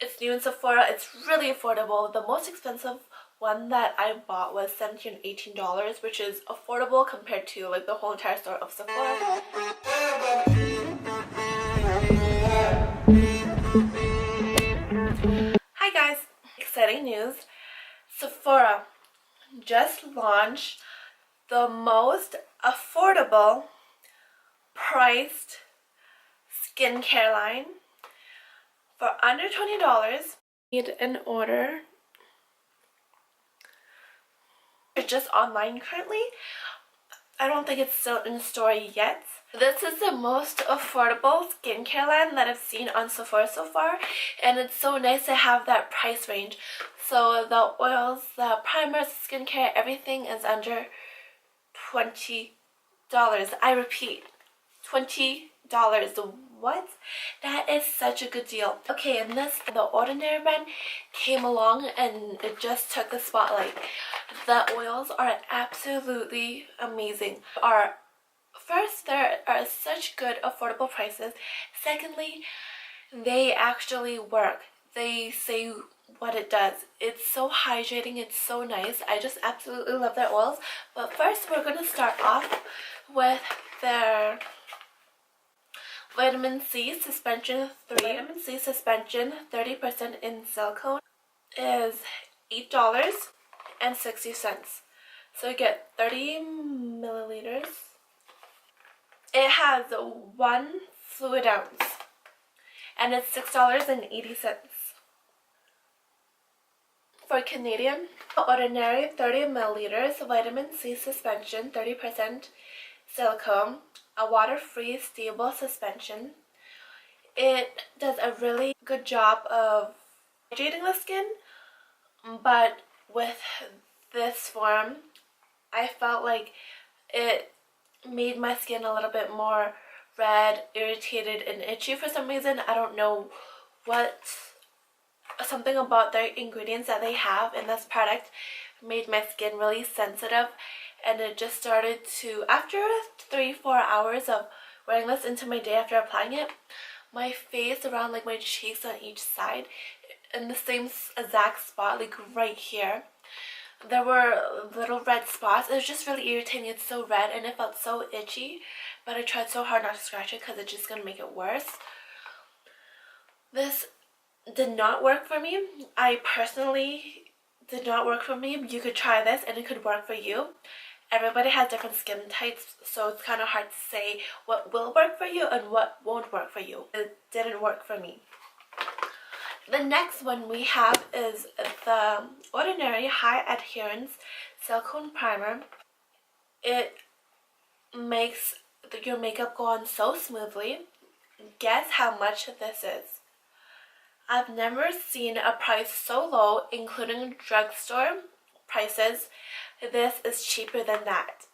It's new in Sephora. It's really affordable. The most expensive one that I bought was $17 or $18, which is affordable compared to like the whole entire store of Sephora. Hi guys, exciting news. Sephora just launched the most affordable priced skincare line for under $20. Need an order. It's just online currently. I don't think it's still in store yet. This is the most affordable skincare line that I've seen on Sephora so far, and it's so nice to have that price range. So the oils, the primers, skincare, everything is under $20. I repeat, $20. What? That is such a good deal. Okay, and this, the Ordinary brand came along and it just took the spotlight. The oils are absolutely amazing. First, there are such good affordable prices. Secondly, they actually work. They say what it does. It's so hydrating. It's so nice. I just absolutely love their oils. But first, we're going to start off with their Vitamin C Suspension 3. Vitamin C Suspension 30% in silicone is $8.60. So you get 30 milliliters. It has 1 fluid ounce and it's $6.80. For Canadian, Ordinary 30 milliliters Vitamin C Suspension 30% silicone, a water-free stable suspension. It does a really good job of hydrating the skin, but with this form I felt like it made my skin a little bit more red, irritated, and itchy for some reason. I don't know what, something about the ingredients that they have in this product made my skin really sensitive, and it just started to, after 3-4 hours of wearing this into my day after applying it, my face around like my cheeks on each side in the same exact spot, like right here, there were little red spots. It was just really irritating. It's so red and it felt so itchy, but I tried so hard not to scratch it because it's just gonna make it worse. This did not work for me. I personally did not work for me. You could try this and it could work for you. Everybody has different skin types, so it's kind of hard to say what will work for you and what won't work for you. It didn't work for me. The next one we have is the Ordinary High Adherence Silicone Primer. It makes your makeup go on so smoothly. Guess how much this is? I've never seen a price so low, including drugstore prices. This is cheaper than that.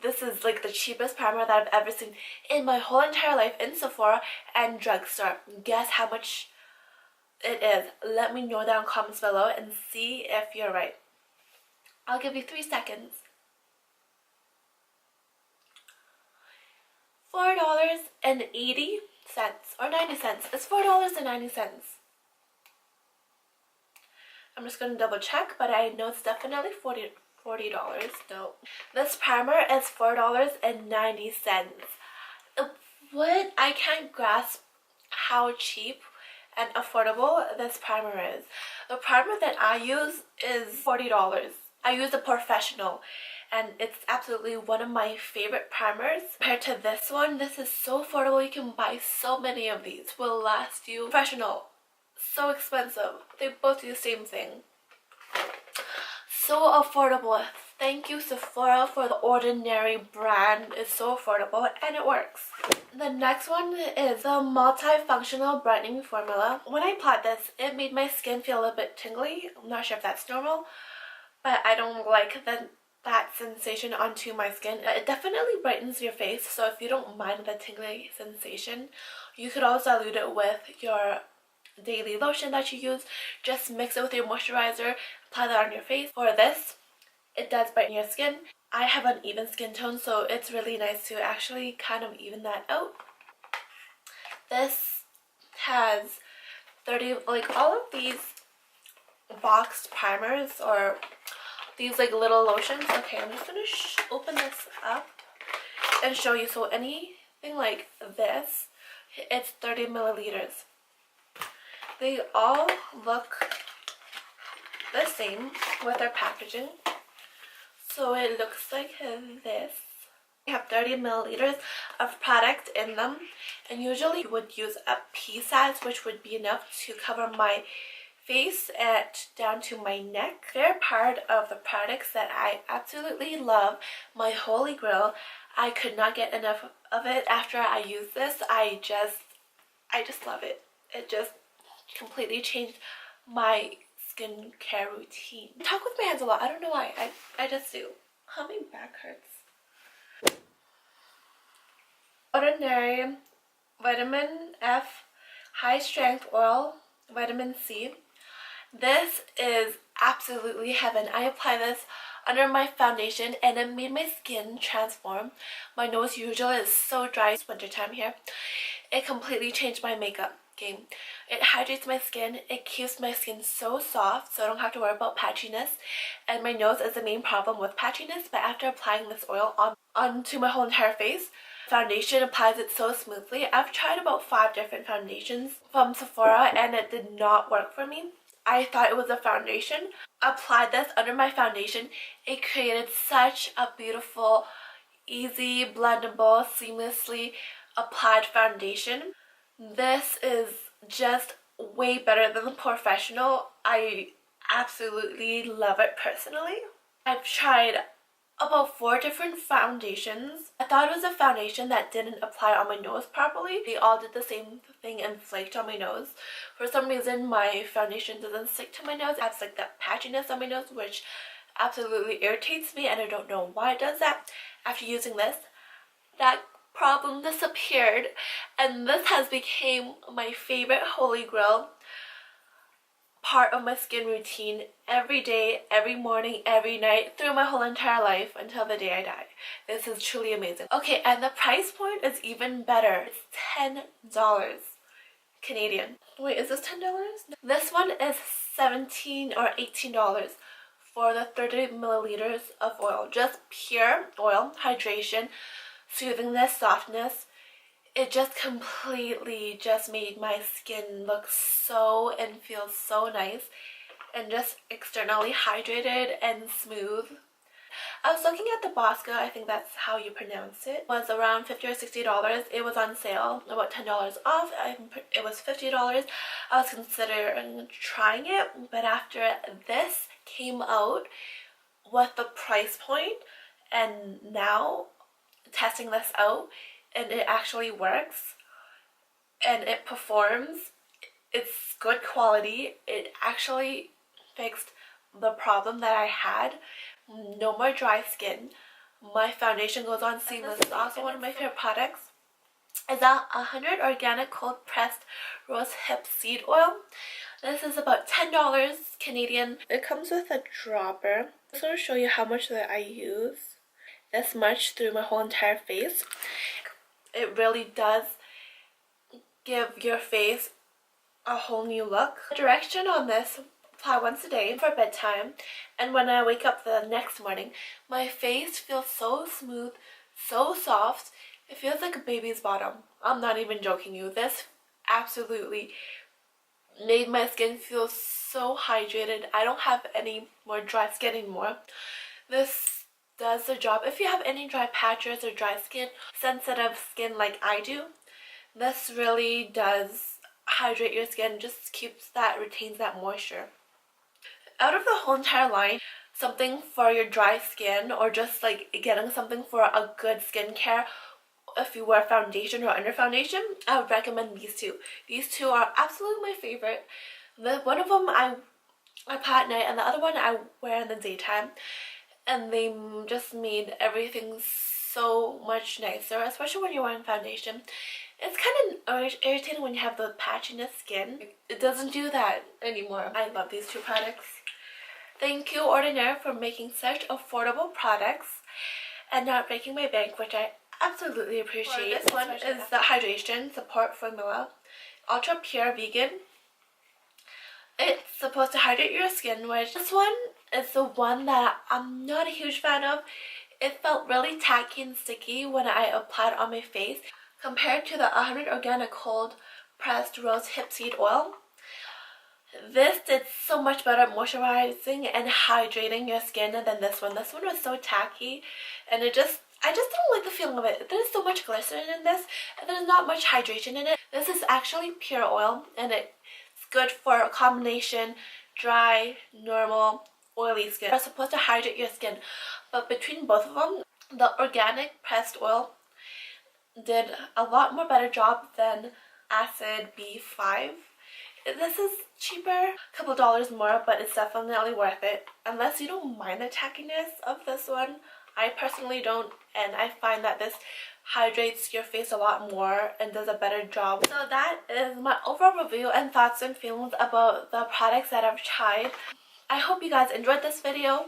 This is like the cheapest primer that I've ever seen in my whole entire life in Sephora and drugstore. Guess how much it is? Let me know down in the comments below and see if you're right. I'll give you 3 seconds. $4.80 or 90 cents. It's $4.90. I'm just going to double check, but I know it's definitely $40. No. This primer is $4.90. What? I can't grasp how cheap and affordable this primer is. The primer that I use is $40. I use a professional and it's absolutely one of my favorite primers. Compared to this one, this is so affordable. You can buy so many of these. Will last you. Professional, so expensive. They both do the same thing. So affordable. Thank you Sephora for the Ordinary brand. It's so affordable and it works. The next one is the multifunctional brightening formula. When I applied this, it made my skin feel a little bit tingly. I'm not sure if that's normal, but I don't like that sensation onto my skin. It definitely brightens your face, so if you don't mind the tingly sensation, you could also dilute it with your daily lotion that you use. Just mix it with your moisturizer, apply that on your face. For this, it does brighten your skin. I have an even skin tone, so it's really nice to actually kind of even that out. This has 30, like all of these boxed primers or these like little lotions. Okay, I'm just gonna open this up and show you. So anything like this, it's 30 milliliters. They all look the same with their packaging. So it looks like this. They have 30 milliliters of product in them, and usually you would use a pea size, which would be enough to cover my face down to my neck. They're part of the products that I absolutely love. My holy grail. I could not get enough of it after I used this. I just love it. It just completely changed my skincare routine. I talk with my hands a lot. I don't know why. I just do. Oh, my back hurts. Ordinary vitamin F high strength oil, vitamin C. This is absolutely heaven. I apply this under my foundation and it made my skin transform. My nose usually is so dry. It's wintertime here. It completely changed my makeup game. It hydrates my skin. It keeps my skin so soft so I don't have to worry about patchiness. And my nose is the main problem with patchiness, but after applying this oil onto my whole entire face, foundation applies it so smoothly. I've tried about 5 different foundations from Sephora and it did not work for me. I thought it was a foundation. Applied this under my foundation. It created such a beautiful, easy, blendable, seamlessly applied foundation. This is just way better than the professional. I absolutely love it personally. I've tried about 4 different foundations. I thought it was a foundation that didn't apply on my nose properly. They all did the same thing and flaked on my nose. For some reason, my foundation doesn't stick to my nose. It has like that patchiness on my nose, which absolutely irritates me, and I don't know why it does that. After using this, that problem disappeared, and this has become my favorite holy grail part of my skin routine every day, every morning, every night, through my whole entire life until the day I die. This is truly amazing. Okay, and the price point is even better. It's $10 Canadian. Wait, is this $10? This one is $17 or $18 for the 30 milliliters of oil. Just pure oil, hydration, soothingness, softness. It just completely just made my skin look so and feel so nice and just externally hydrated and smooth. I was looking at the Bosca, I think that's how you pronounce it. It was around $50 or $60. It was on sale, about $10 off. It was $50. I was considering trying it, but after this came out with the price point and now testing this out, and it actually works and it performs. It's good quality. It actually fixed the problem that I had. No more dry skin. My foundation goes on seamless. This is also one of my favorite products. It's a 100 organic cold pressed rose hip seed oil. This is about $10 Canadian. It comes with a dropper. I'm just going to show you how much that I use. This much through my whole entire face. It really does give your face a whole new look. The direction on this: apply once a day for bedtime, and when I wake up the next morning, my face feels so smooth, so soft. It feels like a baby's bottom. I'm not even joking you. This absolutely made my skin feel so hydrated. I don't have any more dry skin anymore. This does the job. If you have any dry patches or dry skin, sensitive skin like I do, this really does hydrate your skin, just retains that moisture. Out of the whole entire line, something for your dry skin or just like getting something for a good skincare, if you wear foundation or under foundation, I would recommend these two. These two are absolutely my favorite. One of them I apply at night and the other one I wear in the daytime. And they just made everything so much nicer, especially when you're wearing foundation. It's kind of irritating when you have the patchiness skin. It doesn't do that anymore. I love these two products. Thank you, Ordinary, for making such affordable products and not breaking my bank, which I absolutely appreciate. This one is the Hydration Support Formula. Ultra Pure Vegan. It's supposed to hydrate your skin, which this one is the one that I'm not a huge fan of. It felt really tacky and sticky when I applied on my face compared to the 100 Organic Cold Pressed Rose Hip Seed Oil. This did so much better at moisturizing and hydrating your skin than this one. This one was so tacky, and I just don't like the feeling of it. There's so much glycerin in this, and there's not much hydration in it. This is actually pure oil, and it's good for a combination dry, normal, oily skin. It's supposed to hydrate your skin, but between both of them, the organic pressed oil did a lot more better job than Acid B5. This is cheaper, a couple dollars more, but it's definitely worth it. Unless you don't mind the tackiness of this one. I personally don't, and I find that this hydrates your face a lot more and does a better job. So that is my overall review and thoughts and feelings about the products that I've tried. I hope you guys enjoyed this video.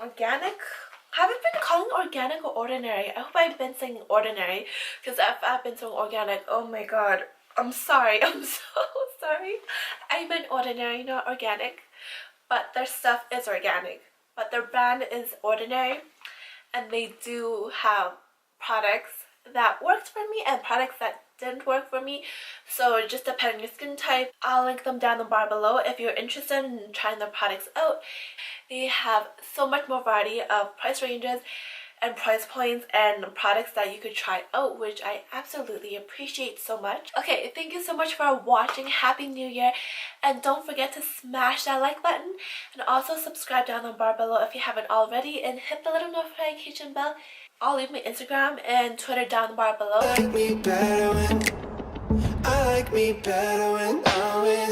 Organic? I haven't been calling organic or ordinary. I hope I've been saying ordinary, because if I've been saying organic, oh my god, I'm sorry. I'm so sorry. I meant ordinary, not organic. But their stuff is organic. But their brand is Ordinary. And they do have products that worked for me and products that didn't work for me. So it just depends on your skin type. I'll link them down the bar below if you're interested in trying their products out. They have so much more variety of price ranges and price points and products that you could try out, which I absolutely appreciate so much. Okay, thank you so much for watching. Happy New Year, and don't forget to smash that like button and also subscribe down the bar below if you haven't already, and hit the little notification bell. I'll leave my Instagram and Twitter down the bar below. I like me better when I'm with